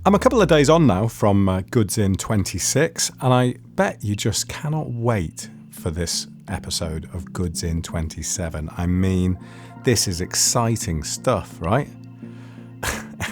I'm a couple of days on now from Goods in 26, and I bet you just cannot wait for this episode of Goods in 27. I mean, this is exciting stuff, right?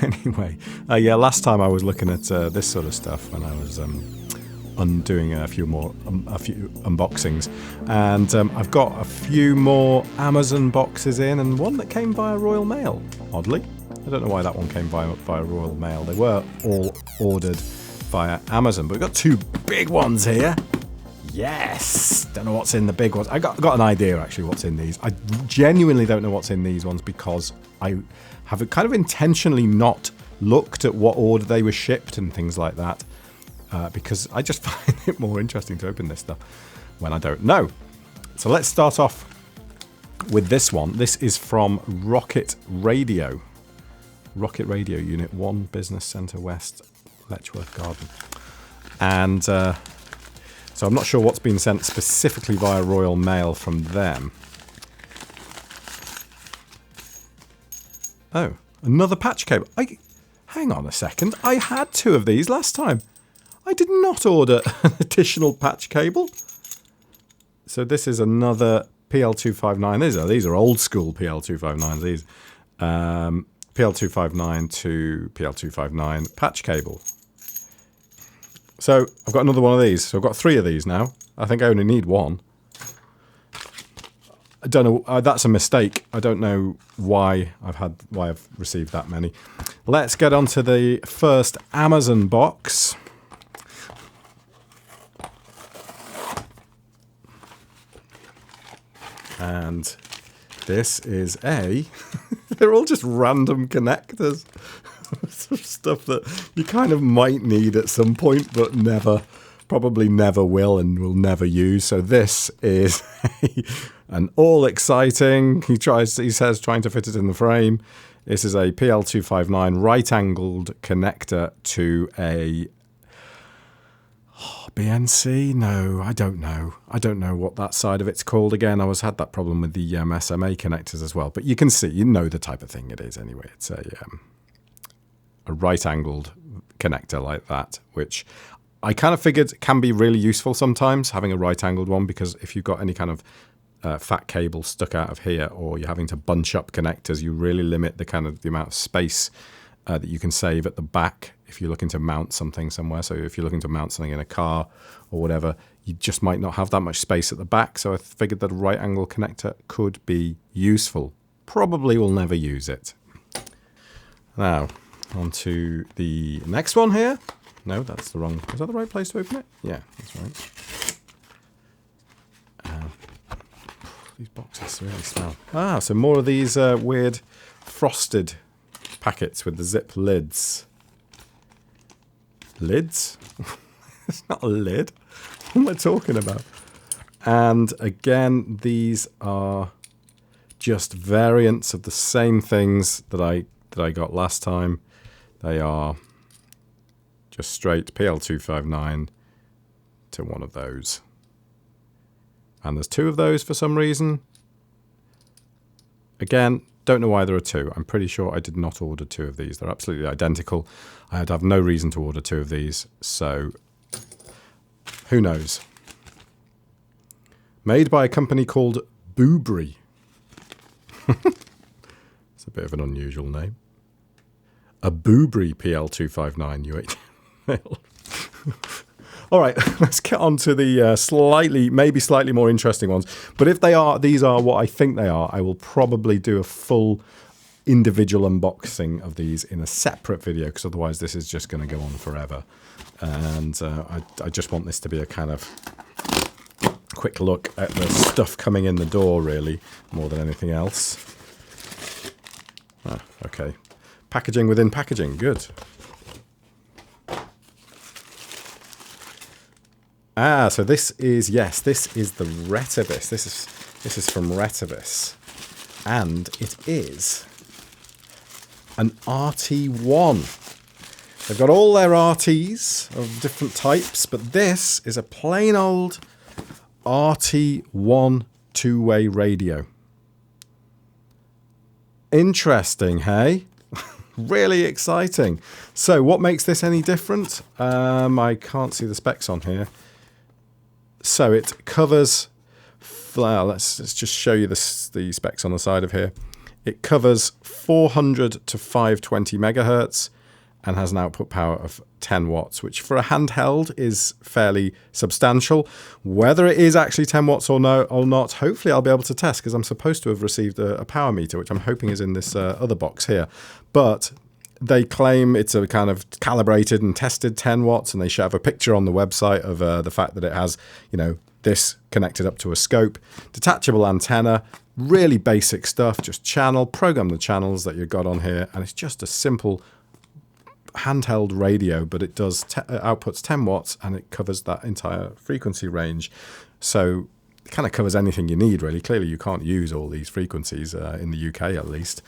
Anyway, yeah, last time I was looking at this sort of stuff when I was undoing a few unboxings, and I've got a few more Amazon boxes in, and one that came via Royal Mail, oddly. I don't know why that one came via Royal Mail. They were all ordered via Amazon, but we've got two big ones here. Yes! Don't know what's in the big ones. I got an idea, actually, what's in these. I genuinely don't know what's in these ones because I have kind of intentionally not looked at what order they were shipped and things like that, because I just find it more interesting to open this stuff when I don't know. So let's start off with this one. This is from Rocket Radio. Rocket Radio, Unit 1, Business Centre West, Letchworth Garden. And so I'm not sure what's been sent specifically via Royal Mail from them. Oh, another patch cable. Hang on a second. I had two of these last time. I did not order an additional patch cable. So this is another PL259. These are old school PL259s. These. PL259 to PL259 patch cable. So I've got another one of these. So I've got three of these now. I think I only need one. I don't know. That's a mistake. I don't know why I've received that many. Let's get on to the first Amazon box. And this is they're all just random connectors. Stuff that you kind of might need at some point, but probably never will and will never use. So this is an all exciting, he says trying to fit it in the frame. This is a PL259 right-angled connector to a BNC? No, I don't know. I don't know what that side of it's called. Again, I had that problem with the SMA connectors as well. But you can see, you know the type of thing it is anyway. It's a right-angled connector like that, which I kind of figured can be really useful sometimes, having a right-angled one, because if you've got any kind of fat cable stuck out of here, or you're having to bunch up connectors, you really limit the amount of space that you can save at the back if you're looking to mount something somewhere. So if you're looking to mount something in a car or whatever, you just might not have that much space at the back. So I figured that a right angle connector could be useful. Probably will never use it. Now, on to the next one here. No, that's the wrong... Is that the right place to open it? Yeah, that's right. These boxes really smell. So more of these weird frosted packets with the zip lids. Lids? It's not a lid. What am I talking about? And again, these are just variants of the same things that I got last time. They are just straight PL259 to one of those. And there's two of those for some reason. Again, don't know why there are two. I'm pretty sure I did not order two of these. They're absolutely identical. I'd have no reason to order two of these. So, who knows? Made by a company called Boobrie. It's a bit of an unusual name. A Boobrie PL259 UH. All right, let's get on to the maybe slightly more interesting ones. But if these are what I think they are, I will probably do a full individual unboxing of these in a separate video, because otherwise this is just going to go on forever. And I just want this to be a kind of quick look at the stuff coming in the door, really, more than anything else. Okay. Packaging within packaging, good. So this is the Retevis. This is from Retevis, and it is an RT1. They've got all their RTs of different types, but this is a plain old RT1 two-way radio. Interesting, hey? Really exciting. So what makes this any different? I can't see the specs on here. So it covers, well, let's just show you the specs on the side of here. It covers 400 to 520 megahertz and has an output power of 10 watts, which for a handheld is fairly substantial. Whether it is actually 10 watts or not, hopefully I'll be able to test, because I'm supposed to have received a power meter, which I'm hoping is in this other box here. But they claim it's a kind of calibrated and tested 10 watts, and they show have a picture on the website of the fact that it has, you know, this connected up to a scope, detachable antenna, really basic stuff, just program the channels that you've got on here, and it's just a simple handheld radio, but it does outputs 10 watts and it covers that entire frequency range. So it kind of covers anything you need, really. Clearly you can't use all these frequencies in the UK at least,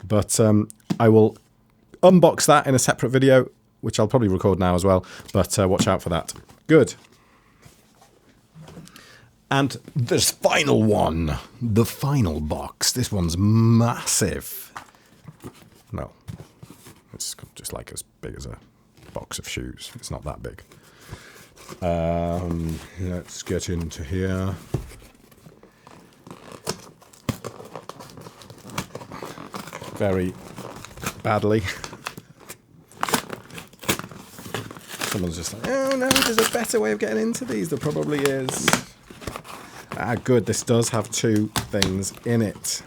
but I will unbox that in a separate video, which I'll probably record now as well, but watch out for that. Good. And this final one, the final box. This one's massive. No, it's just like as big as a box of shoes. It's not that big. Let's get into here. Very badly. Someone's just like, oh no, there's a better way of getting into these. There probably is. Ah, good. This does have two things in it.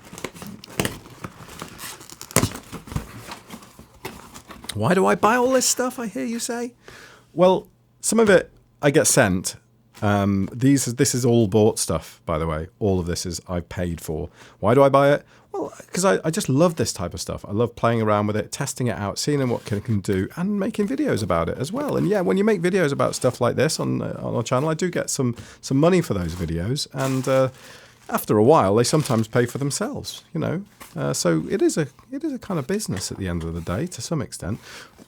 Why do I buy all this stuff, I hear you say? Well, some of it I get sent. This is all bought stuff, by the way. All of this is I've paid for. Why do I buy it? Well, because I just love this type of stuff. I love playing around with it, testing it out, seeing what it can do, and making videos about it as well. And yeah, when you make videos about stuff like this on our channel, I do get some money for those videos. And after a while, they sometimes pay for themselves, you know. So it is a kind of business at the end of the day, to some extent.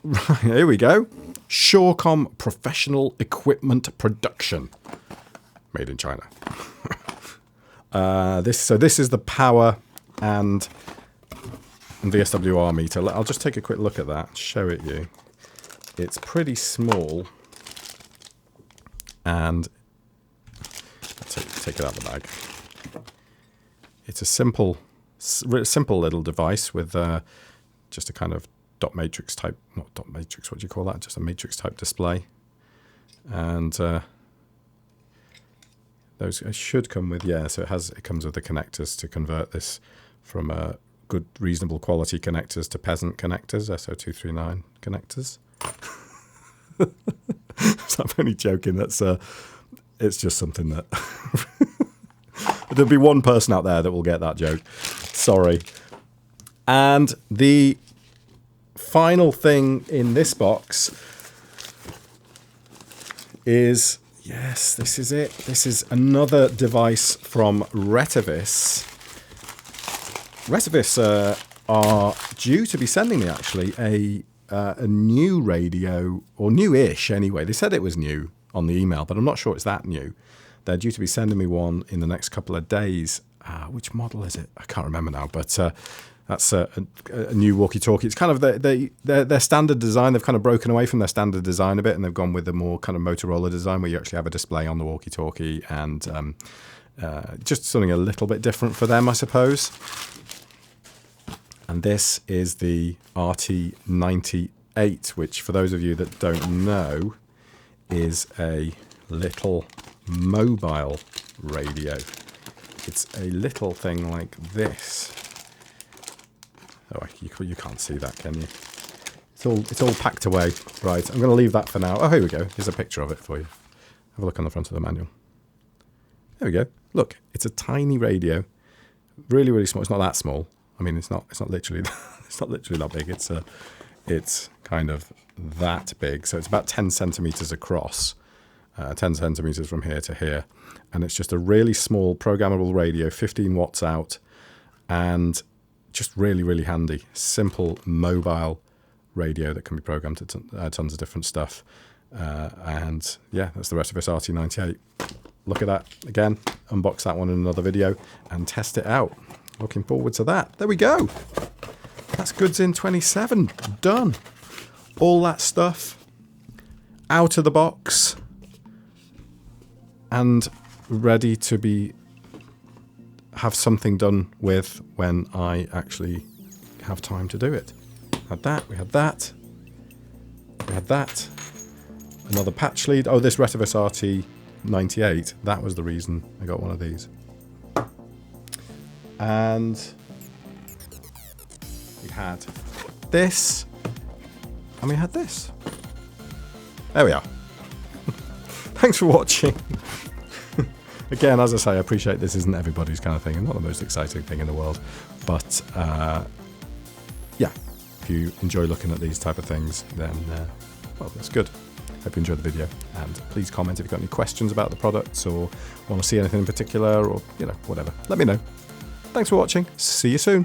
Right, here we go. Surecom Professional Equipment Production, made in China. This is the power and VSWR meter. I'll just take a quick look at that, show it you. It's pretty small, and take it out of the bag. It's a simple little device with just a kind of dot matrix type, not dot matrix, what do you call that? Just a matrix type display. And those should come with, yeah, so it comes with the connectors to convert this from good, reasonable quality connectors to peasant connectors, SO239 connectors. So I'm only joking. It's just something that there'll be one person out there that will get that joke. Sorry. And the final thing in this box is, yes, this is it. This is another device from Retevis. Retevis are due to be sending me, actually, a new radio, or new-ish anyway. They said it was new on the email, but I'm not sure it's that new. They're due to be sending me one in the next couple of days. Which model is it? I can't remember now, but that's a new walkie-talkie. It's kind of their standard design. They've kind of broken away from their standard design a bit, and they've gone with the more kind of Motorola design, where you actually have a display on the walkie-talkie, and just something a little bit different for them, I suppose. And this is the RT98, which, for those of you that don't know, is a little mobile radio. It's a little thing like this. Oh, you can't see that, can you? It's all packed away. Right, I'm going to leave that for now. Oh, here we go. Here's a picture of it for you. Have a look on the front of the manual. There we go. Look, it's a tiny radio. Really, really small. It's not that small. I mean, it's not literally that big. It's kind of that big. So it's about 10 centimeters across, 10 centimeters from here to here. And it's just a really small programmable radio, 15 watts out, and just really, really handy. Simple mobile radio that can be programmed to tons of different stuff. And yeah, that's the Retevis RT98. Look at that again. Unbox that one in another video and test it out. Looking forward to that. There we go. that's goods in 27 done. All that stuff out of the box and ready to have something done with when I actually have time to do it. Had that, we had that, we had that. Another patch lead. Oh, this Retevis RT98. That was the reason I got one of these. And we had this, and we had this. There we are. Thanks for watching. Again, as I say, I appreciate this isn't everybody's kind of thing and not the most exciting thing in the world. But yeah, if you enjoy looking at these type of things, then well, that's good. Hope you enjoyed the video, and please comment if you've got any questions about the products or want to see anything in particular, or, you know, whatever. Let me know. Thanks for watching. See you soon.